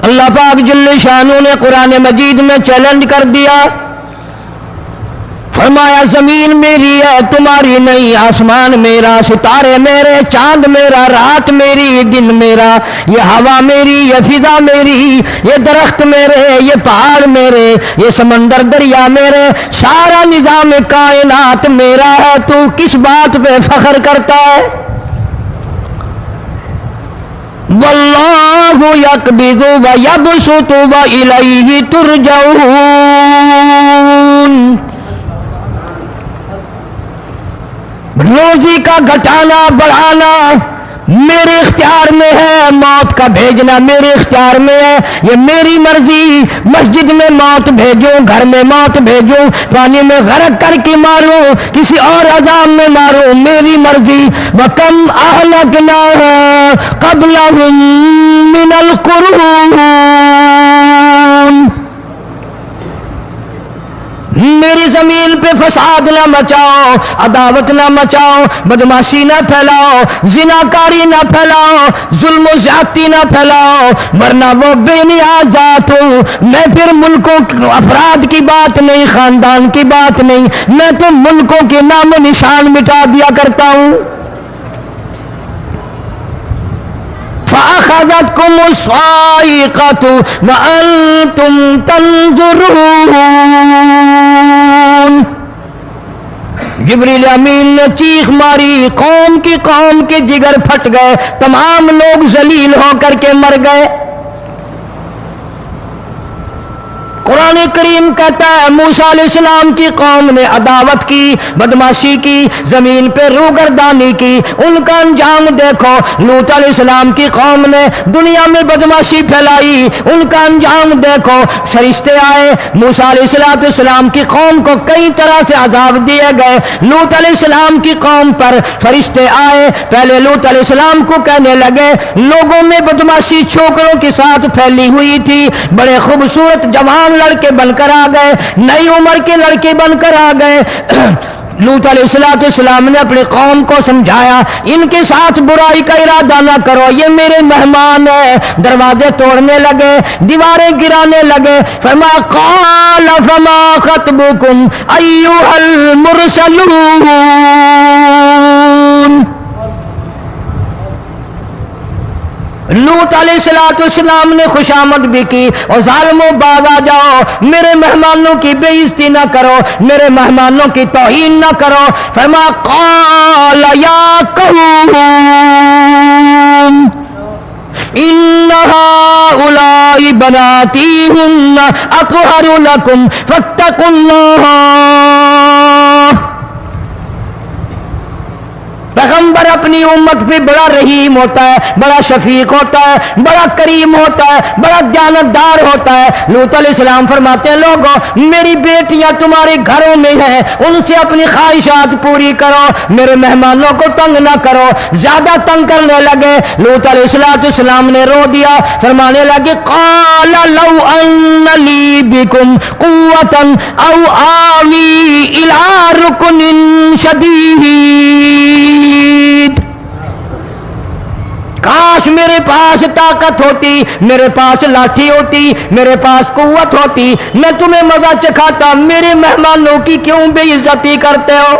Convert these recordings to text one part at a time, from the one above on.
اللہ پاک جل شانہ نے قرآن مجید میں چیلنج کر دیا، فرمایا زمین میری ہے تمہاری نہیں، آسمان میرا، ستارے میرے، چاند میرا، رات میری، دن میرا، یہ ہوا میری، یہ فضا میری، یہ درخت میرے، یہ پہاڑ میرے، یہ سمندر دریا میرے، سارا نظام کائنات میرا ہے، تو کس بات پہ فخر کرتا ہے؟ واللہ یقبض ویبسط والیہ ترجعون۔ روزی کا گھٹانا بڑھانا میرے اختیار میں ہے، موت کا بھیجنا میرے اختیار میں ہے، یہ میری مرضی، مسجد میں موت بھیجوں، گھر میں موت بھیجوں، پانی میں غرق کر کے ماروں، کسی اور عذاب میں ماروں، میری مرضی۔ وَكَمْ أَهْلَكْنَا قَبْلَهُم مِّنَ الْقُرُونِ، میری زمین پہ فساد نہ مچاؤ، عداوت نہ مچاؤ، بدماشی نہ پھیلاؤ، زناکاری نہ پھیلاؤ، ظلم و زیادتی نہ پھیلاؤ، ورنہ وہ بے نیاز ذات ہوں۔ میں پھر ملکوں افراد کی بات نہیں، خاندان کی بات نہیں، میں تو ملکوں کے نام و نشان مٹا دیا کرتا ہوں۔ فَأَخَذَتْكُمُ الصَّاعِقَةُ وَأَنْتُمْ تَنظُرُونَ۔ جبریل امین نے چیخ ماری، قوم کے جگر پھٹ گئے، تمام لوگ ذلیل ہو کر کے مر گئے۔ قرآن کریم کہتا ہے موسیٰ علیہ السلام کی قوم نے عداوت کی، بدماشی کی، زمین پہ روگردانی کی، ان کا انجام دیکھو۔ لوط علیہ السلام کی قوم نے دنیا میں بدماشی پھیلائی، ان کا انجام دیکھو۔ فرشتے آئے، موسیٰ علیہ السلام کی قوم کو کئی طرح سے عذاب دیے گئے۔ لوط علیہ السلام کی قوم پر فرشتے آئے، پہلے لوط علیہ السلام کو کہنے لگے، لوگوں میں بدماشی چھوکروں کے ساتھ پھیلی ہوئی تھی، بڑے خوبصورت جوان لڑکے بن کر آ گئے، نئی عمر کے لڑکے بن کر آ گئے۔ لوط علیہ السلام نے اپنی قوم کو سمجھایا، ان کے ساتھ برائی کا ارادہ نہ کرو، یہ میرے مہمان ہیں۔ دروازے توڑنے لگے، دیواریں گرانے لگے۔ فرمایا قال فما خطبکم ایھا المرسلون۔ لوط علیہ السلام نے خوشامد بھی کی، اور ظالموں باز آ جاؤ، میرے مہمانوں کی بے عزتی نہ کرو، میرے مہمانوں کی توہین نہ کرو۔ فرمایا قال یا قوم ان هؤلاء بناتی ہن اطہر لکم فاتقوا اللہ۔ پیغمبر اپنی امت پہ بڑا رحیم ہوتا ہے، بڑا شفیق ہوتا ہے، بڑا کریم ہوتا ہے، بڑا دیانتدار ہوتا ہے۔ لوط علیہ السلام فرماتے ہیں لوگوں میری بیٹیاں تمہارے گھروں میں ہیں، ان سے اپنی خواہشات پوری کرو، میرے مہمانوں کو تنگ نہ کرو۔ زیادہ تنگ کرنے لگے، لوط علیہ السلام نے رو دیا، فرمانے لگے قال لو ان لی بکم قوۃ او آوی الی رکن شدید۔ کاش میرے پاس طاقت ہوتی، میرے پاس لاٹھی ہوتی، میرے پاس قوت ہوتی، میں تمہیں مزہ چکھاتا۔ میرے مہمانوں کی کیوں بے عزتی کرتے ہو؟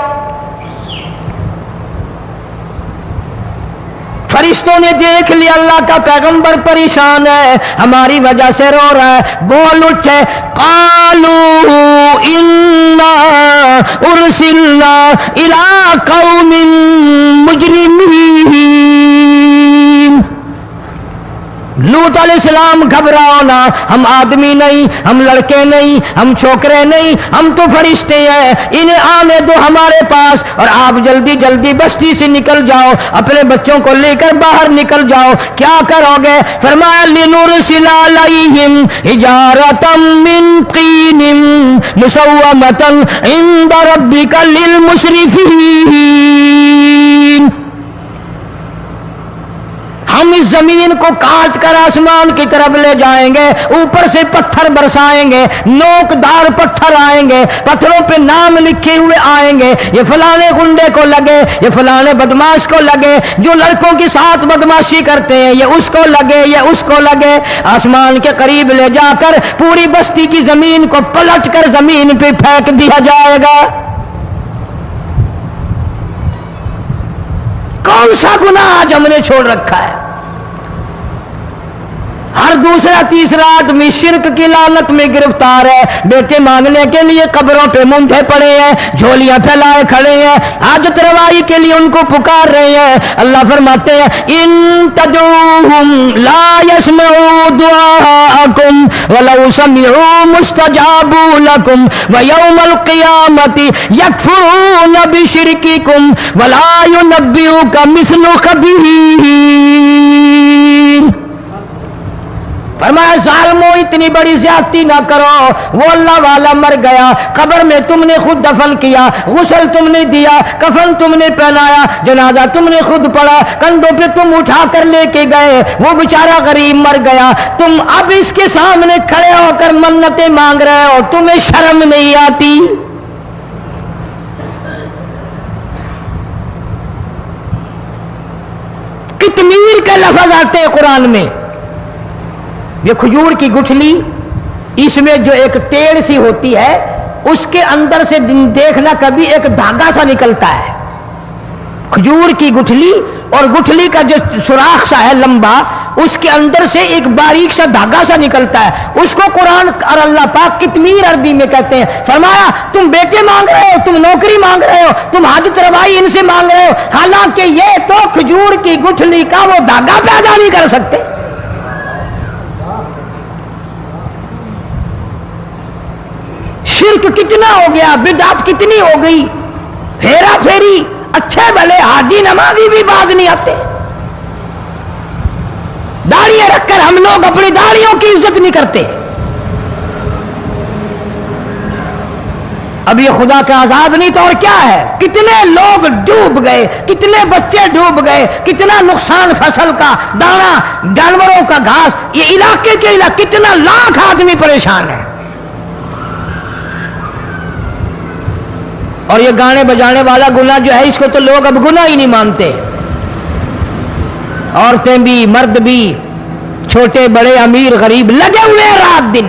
فرشتوں نے دیکھ لیا اللہ کا پیغمبر پریشان ہے، ہماری وجہ سے رو رہا ہے، بول اٹھے قالوا انا ارسلنا الی قوم مجرمین۔ لوط علیہ السلام گھبراؤ نہ، ہم آدمی نہیں، ہم لڑکے نہیں، ہم چھوکرے نہیں، ہم تو فرشتے ہیں، انہیں آنے دو ہمارے پاس، اور آپ جلدی جلدی بستی سے نکل جاؤ، اپنے بچوں کو لے کر باہر نکل جاؤ۔ کیا کرو گے؟ فرمایا لنرسل علیہم حجارۃ من طین مسومۃ عند ربک للمسرفین۔ ہم اس زمین کو کاٹ کر آسمان کی طرف لے جائیں گے، اوپر سے پتھر برسائیں گے، نوکدار پتھر آئیں گے، پتھروں پہ نام لکھے ہوئے آئیں گے، یہ فلانے گنڈے کو لگے، یہ فلانے بدماش کو لگے، جو لڑکوں کے ساتھ بدماشی کرتے ہیں یہ اس کو لگے، یہ اس کو لگے۔ آسمان کے قریب لے جا کر پوری بستی کی زمین کو پلٹ کر زمین پہ پھینک دیا جائے گا۔ کون سا گناہ آج ہم نے چھوڑ رکھا ہے؟ ہر دوسرا تیسرا آدمی شرک کی لعنت میں گرفتار ہے، بیٹے مانگنے کے لیے قبروں پہ مونڈھے پڑے ہیں، جھولیاں پھیلائے کھڑے ہیں، حاجت روائی کے لیے ان کو پکار رہے ہیں۔ اللہ فرماتے ہیں ان تدعوہم لا يسمعوا دعاءکم ولو سمعوا مستجابوا لکم ویوم القیامت یکفرون بشرککم ولا ینبئک مثل خبیر۔ فرمایا ظالمو اتنی بڑی زیادتی نہ کرو، وہ اللہ والا مر گیا، قبر میں تم نے خود دفن کیا، غسل تم نے دیا، کفن تم نے پہنایا، جنازہ تم نے خود پڑھا، کندھوں پہ تم اٹھا کر لے کے گئے، وہ بیچارہ غریب مر گیا، تم اب اس کے سامنے کھڑے ہو کر منتیں مانگ رہے ہو، تمہیں شرم نہیں آتی؟ کتمیر کے لفظ آتے ہیں قرآن میں۔ یہ کھجور کی گٹھلی، اس میں جو ایک تیل سی ہوتی ہے، اس کے اندر سے دیکھنا کبھی ایک دھاگا سا نکلتا ہے، کھجور کی گٹھلی، اور گٹھلی کا جو سوراخ سا ہے لمبا، اس کے اندر سے ایک باریک سا دھاگا سا نکلتا ہے، اس کو قرآن اور اللہ پاک کتمیر عربی میں کہتے ہیں۔ فرمایا تم بیٹے مانگ رہے ہو، تم نوکری مانگ رہے ہو، تم حاجت روائی ان سے مانگ رہے ہو، حالانکہ یہ تو کھجور کی گٹھلی کا وہ دھاگا پیدا نہیں کر سکتے۔ شرک کتنا ہو گیا، بدعت کتنی ہو گئی، ہیرا پھیری، اچھے بھلے حاجی نمازی بھی باز نہیں آتے، داڑھیاں رکھ کر ہم لوگ اپنی داڑھیوں کی عزت نہیں کرتے۔ اب یہ خدا کا عذاب نہیں تو اور کیا ہے؟ کتنے لوگ ڈوب گئے، کتنے بچے ڈوب گئے، کتنا نقصان فصل کا، دانا، جانوروں کا گھاس، یہ علاقے کے علاقے کتنا لاکھ آدمی پریشان ہے۔ اور یہ گانے بجانے والا گناہ جو ہے، اس کو تو لوگ اب گناہ ہی نہیں مانتے، عورتیں بھی مرد بھی، چھوٹے بڑے امیر غریب لگے ہوئے رات دن۔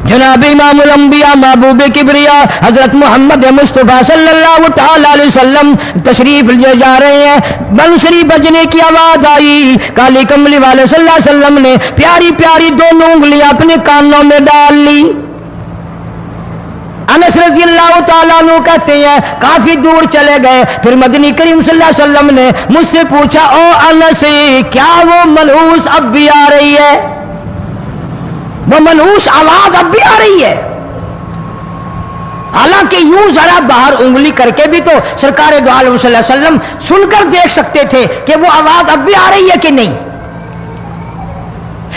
جناب امام الانبیاء محبوب کبریا حضرت محمد مصطفیٰ صلی اللہ تعالی علیہ وسلم تشریف لے جا رہے ہیں، بنسری بجنے کی آواز آئی، کالی کملی والے صلی اللہ علیہ وسلم نے پیاری پیاری دونوں انگلیاں اپنے کانوں میں ڈال لی۔ انس رضی اللہ تعالیٰ عنہ کہتے ہیں کافی دور چلے گئے، پھر مدنی کریم صلی اللہ علیہ وسلم نے مجھ سے پوچھا او انس کیا وہ منحوس اب بھی آ رہی ہے؟ وہ منحوس آواز اب بھی آ رہی ہے؟ حالانکہ یوں ذرا باہر انگلی کر کے بھی تو سرکار دو عالم صلی اللہ علیہ وسلم سن کر دیکھ سکتے تھے کہ وہ آواز اب بھی آ رہی ہے کہ نہیں،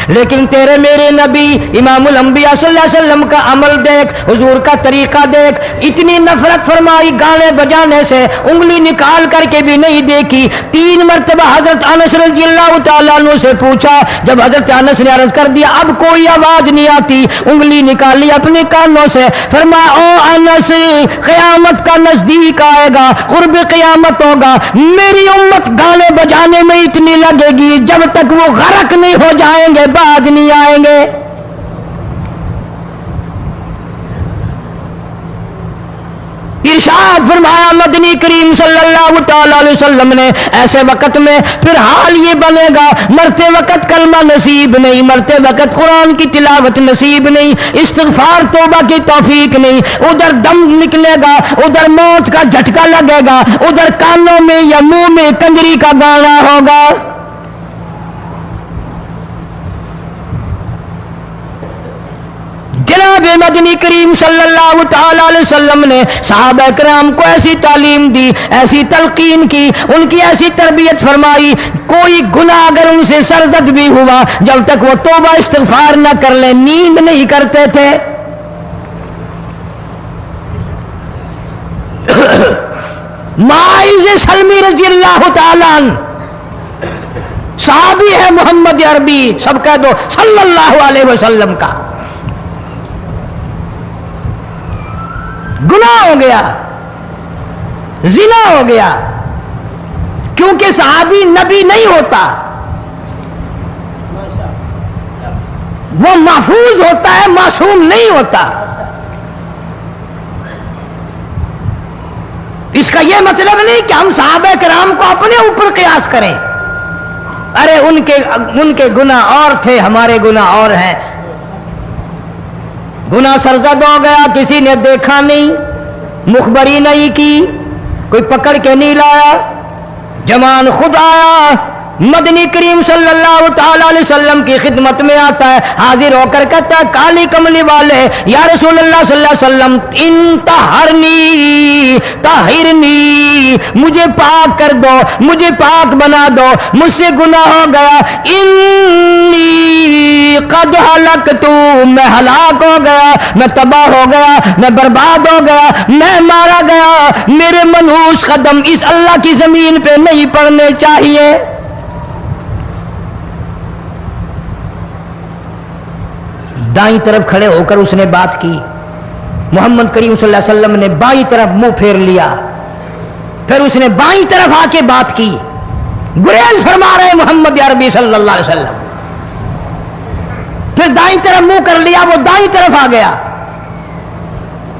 لیکن تیرے میرے نبی امام الانبیاء صلی اللہ علیہ وسلم کا عمل دیکھ، حضور کا طریقہ دیکھ، اتنی نفرت فرمائی گانے بجانے سے، انگلی نکال کر کے بھی نہیں دیکھی۔ 3 مرتبہ حضرت انس رضی اللہ تعالیٰ عنہ سے پوچھا، جب حضرت انس نے عرض کر دیا اب کوئی آواز نہیں آتی، انگلی نکالی اپنے کانوں سے، فرمایا او انس قیامت کا نزدیک آئے گا، قرب قیامت ہوگا، میری امت گانے بجانے میں اتنی لگے گی جب تک وہ غرق نہیں ہو جائیں گے بعد نہیں آئیں گے۔ ارشاد فرمایا مدنی کریم صلی اللہ تعالی علیہ وسلم نے ایسے وقت میں پھر حال یہ بنے گا، مرتے وقت کلمہ نصیب نہیں، مرتے وقت قرآن کی تلاوت نصیب نہیں، استغفار توبہ کی توفیق نہیں، ادھر دم نکلے گا، ادھر موت کا جھٹکا لگے گا، ادھر کانوں میں یا منہ میں کنجری کا گانا ہوگا۔ جناب مدنی کریم صلی اللہ تعالی علیہ وسلم نے صحابہ کرام کو ایسی تعلیم دی، ایسی تلقین کی، ان کی ایسی تربیت فرمائی، کوئی گناہ اگر ان سے سرزد بھی ہوا جب تک وہ توبہ استغفار نہ کر لیں نیند نہیں کرتے تھے۔ ماعز سلمی رضی اللہ تعالی عنہ صحابی ہے محمد عربی، سب کہہ دو صلی اللہ علیہ وسلم کا، گناہ ہو گیا، زنا ہو گیا، کیونکہ صحابی نبی نہیں ہوتا، وہ محفوظ ہوتا ہے، معصوم نہیں ہوتا۔ اس کا یہ مطلب نہیں کہ ہم صحابہ کرام کو اپنے اوپر قیاس کریں، ارے ان کے گناہ اور تھے، ہمارے گناہ اور ہیں۔ گناہ سرزد ہو گیا، کسی نے دیکھا نہیں، مخبری نہیں کی، کوئی پکڑ کے نہیں لایا، جوان خود آیا، مدنی کریم صلی اللہ تعالی علیہ وسلم کی خدمت میں آتا ہے، حاضر ہو کر کہتا ہے کالی کملی والے یا رسول اللہ صلی اللہ علیہ وسلم انطہرنی طہرنی، مجھے پاک کر دو، مجھے پاک بنا دو، مجھ سے گناہ ہو گیا، انی قد ہلکت، میں ہلاک ہو گیا، میں تباہ ہو گیا، میں برباد ہو گیا، میں مارا گیا، میرے منحوس قدم اس اللہ کی زمین پہ نہیں پڑنے چاہیے۔ دائیں طرف کھڑے ہو کر اس نے بات کی، محمد کریم صلی اللہ علیہ وسلم نے بائیں طرف منہ پھیر لیا، پھر اس نے بائیں طرف آ کے بات کی، گریز فرما رہے محمد عربی صلی اللہ علیہ وسلم، پھر دائیں طرف منہ کر لیا، وہ دائیں طرف آ گیا۔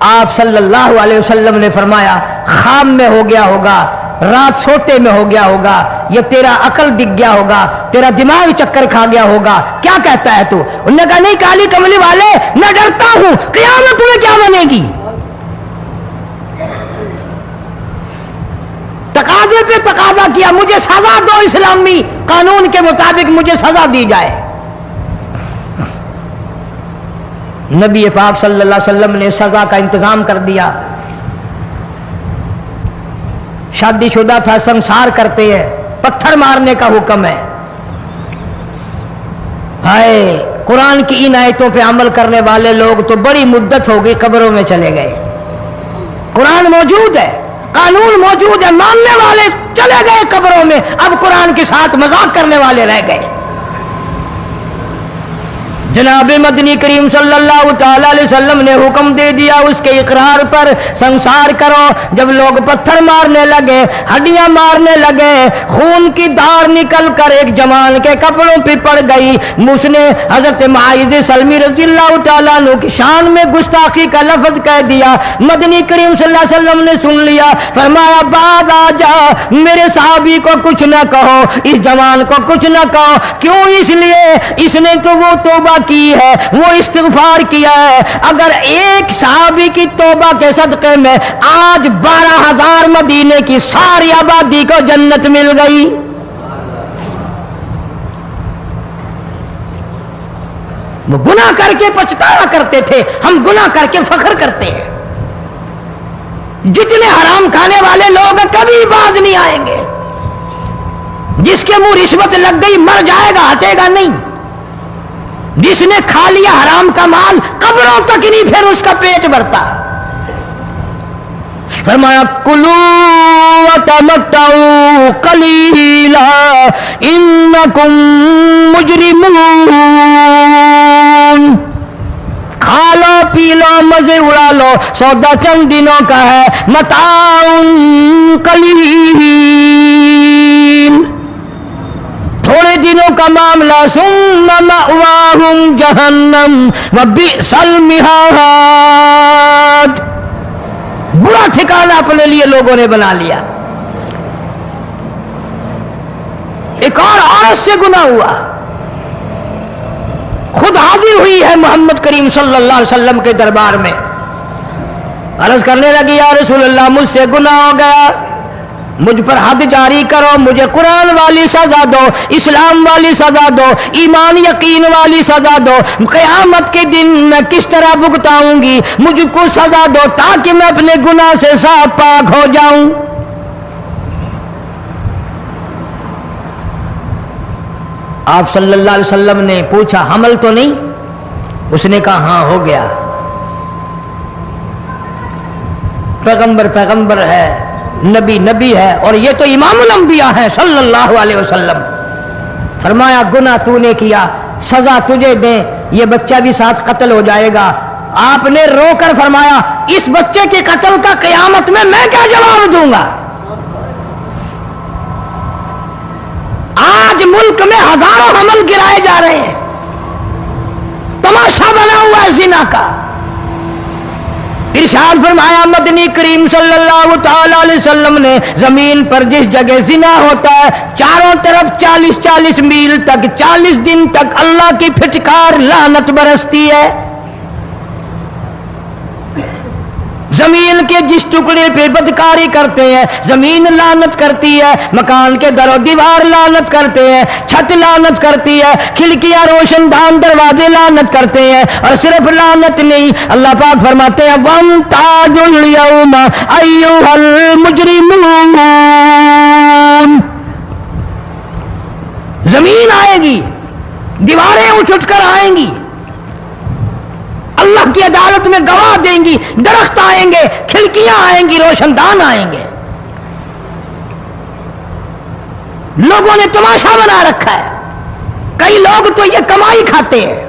آپ صلی اللہ علیہ وسلم نے فرمایا خواب میں ہو گیا ہوگا، رات سوتے میں ہو گیا ہوگا، یہ تیرا عقل دکھ گیا ہوگا، تیرا دماغ چکر کھا گیا ہوگا، کیا کہتا ہے تو؟ انہوں نے کہا نہیں کالی کملی والے، میں ڈرتا ہوں قیامت میں کیا بنے گی، تقاضے پہ تقاضا کیا، مجھے سزا دو، اسلامی قانون کے مطابق مجھے سزا دی جائے۔ نبی پاک صلی اللہ علیہ وسلم نے سزا کا انتظام کر دیا۔ شادی شدہ تھا، سنسار کرتے ہیں، پتھر مارنے کا حکم ہے۔ ہائے قرآن کی ان آیتوں پہ عمل کرنے والے لوگ تو بڑی مدت ہو گئی قبروں میں چلے گئے۔ قرآن موجود ہے، قانون موجود ہے، ماننے والے چلے گئے قبروں میں، اب قرآن کے ساتھ مذاق کرنے والے رہ گئے۔ جناب مدنی کریم صلی اللہ تعالی علیہ وسلم نے حکم دے دیا اس کے اقرار پر، سنسار کرو۔ جب لوگ پتھر مارنے لگے، ہڈیاں مارنے لگے، خون کی دھار نکل کر ایک جوان کے کپڑوں پہ پڑ گئی، اس نے حضرت معاذ سلمی رضی اللہ تعالیٰ عنہ کی شان میں گستاخی کا لفظ کہہ دیا۔ مدنی کریم صلی اللہ علیہ وسلم نے سن لیا، فرمایا بعد آ جا، میرے صحابی کو کچھ نہ کہو، اس جوان کو کچھ نہ کہو۔ کیوں؟ اس لیے اس نے تو وہ توبہ کی ہے، وہ استغفار کیا ہے۔ اگر ایک صحابی کی توبہ کے صدقے میں آج 12,000 مدینے کی ساری آبادی کو جنت مل گئی۔ وہ گناہ کر کے پچھتاوا کرتے تھے، ہم گناہ کر کے فخر کرتے ہیں۔ جتنے حرام کھانے والے لوگ کبھی باز نہیں آئیں گے۔ جس کے منہ رشوت لگ گئی مر جائے گا، ہٹے گا نہیں۔ جس نے کھا لیا حرام کا مال قبروں تک نہیں پھر اس کا پیٹ بھرتا۔ فرمایا کلو وتمتعوا قلیلا انکم مجرمون، کھا لو پی لو مزے اڑا لو، سودا چند دنوں کا ہے، متاع قلیل، تھوڑے دنوں کا معاملہ، ثم مأواہم جہنم وبئس المہاد، برا ٹھکانہ اپنے لیے لوگوں نے بنا لیا۔ ایک اور عورت سے گناہ ہوا، خود حاضر ہوئی ہے محمد کریم صلی اللہ علیہ وسلم کے دربار میں، عرض کرنے لگی یا رسول اللہ مجھ سے گناہ ہو گیا، مجھ پر حد جاری کرو، مجھے قرآن والی سزا دو، اسلام والی سزا دو، ایمان یقین والی سزا دو، قیامت کے دن میں کس طرح بھگتاؤں گی، مجھ کو سزا دو تاکہ میں اپنے گناہ سے صاف پاک ہو جاؤں۔ آپ صلی اللہ علیہ وسلم نے پوچھا حمل تو نہیں؟ اس نے کہا ہاں ہو گیا۔ پیغمبر ہے، نبی ہے، اور یہ تو امام الانبیاء ہے صلی اللہ علیہ وسلم۔ فرمایا گناہ تو نے کیا، سزا تجھے دیں، یہ بچہ بھی ساتھ قتل ہو جائے گا۔ آپ نے رو کر فرمایا اس بچے کے قتل کا قیامت میں کیا جواب دوں گا؟ آج ملک میں ہزاروں حمل گرائے جا رہے ہیں، تماشا بنا ہوا ہے زنا کا۔ ارشاد فرمایا مدنی کریم صلی اللہ تعالی علیہ وسلم نے زمین پر جس جگہ زنا ہوتا ہے چاروں طرف 40 میل تک 40 دن تک اللہ کی پھٹکار لعنت برستی ہے۔ زمین کے جس ٹکڑے پہ بدکاری کرتے ہیں زمین لعنت کرتی ہے، مکان کے در و دیوار لعنت کرتے ہیں، چھت لعنت کرتی ہے، کھڑکیاں روشن دان دروازے لعنت کرتے ہیں، اور صرف لعنت نہیں، اللہ پاک فرماتے ہیں وَامْتَازُوا الْيَوْمَ أَيُّهَا الْمُجْرِمُونَ۔ زمین آئے گی، دیواریں اٹھ کر آئیں گی، اللہ کی عدالت میں گواہ دیں گی، درخت آئیں گے، کھڑکیاں آئیں گی، روشن دان آئیں گے۔ لوگوں نے تماشا بنا رکھا ہے، کئی لوگ تو یہ کمائی کھاتے ہیں۔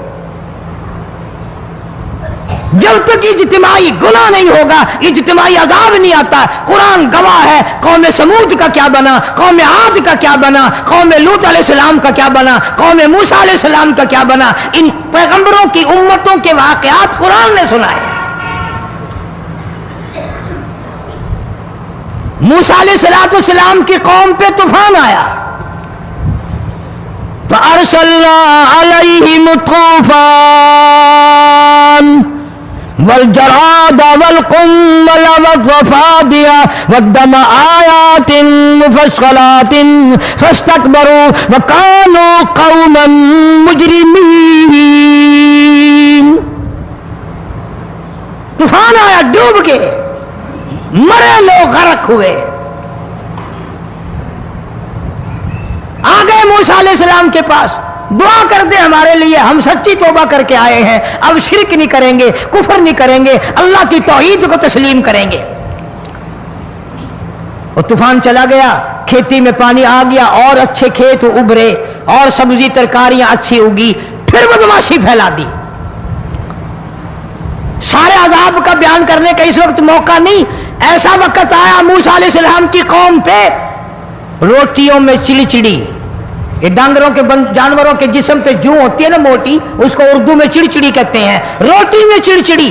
جب تک اجتماعی گناہ نہیں ہوگا اجتماعی عذاب نہیں آتا۔ قرآن گواہ ہے، قوم سمود کا کیا بنا، قوم عاد کا کیا بنا، قوم لوط علیہ السلام کا کیا بنا، قوم موسیٰ علیہ السلام کا کیا بنا۔ ان پیغمبروں کی امتوں کے واقعات قرآن نے سنائے۔ موسیٰ علیہ السلام کی قوم پہ طوفان آیا، فَأَرْسَلْنَا عَلَيْهِمُ الطُّوفَانَ والجراد والقمل والضفادع والدم آيات مفصلات فاستكبروا وكانوا قوما مجرمين۔ طوفان آیا، ڈوب کے مرے لوگ، غرق ہوئے۔ آ گئے موسیٰ علیہ السلام کے پاس، دعا کر دے ہمارے لیے، ہم سچی توبہ کر کے آئے ہیں، اب شرک نہیں کریں گے، کفر نہیں کریں گے، اللہ کی توحید کو تسلیم کریں گے۔ اور طوفان چلا گیا، کھیتی میں پانی آ گیا، اور اچھے کھیت ابھرے، اور سبزی ترکاریاں اچھی اگی، پھر بدماشی پھیلا دی۔ سارے عذاب کا بیان کرنے کا اس وقت موقع نہیں، ایسا وقت آیا موسیٰ علیہ السلام کی قوم پہ روٹیوں میں چڑچڑی، یہ ڈانگروں کے جانوروں کے جسم پہ جو ہوتی ہے نا موٹی، اس کو اردو میں چڑچڑی کہتے ہیں، روٹی میں چڑچڑی۔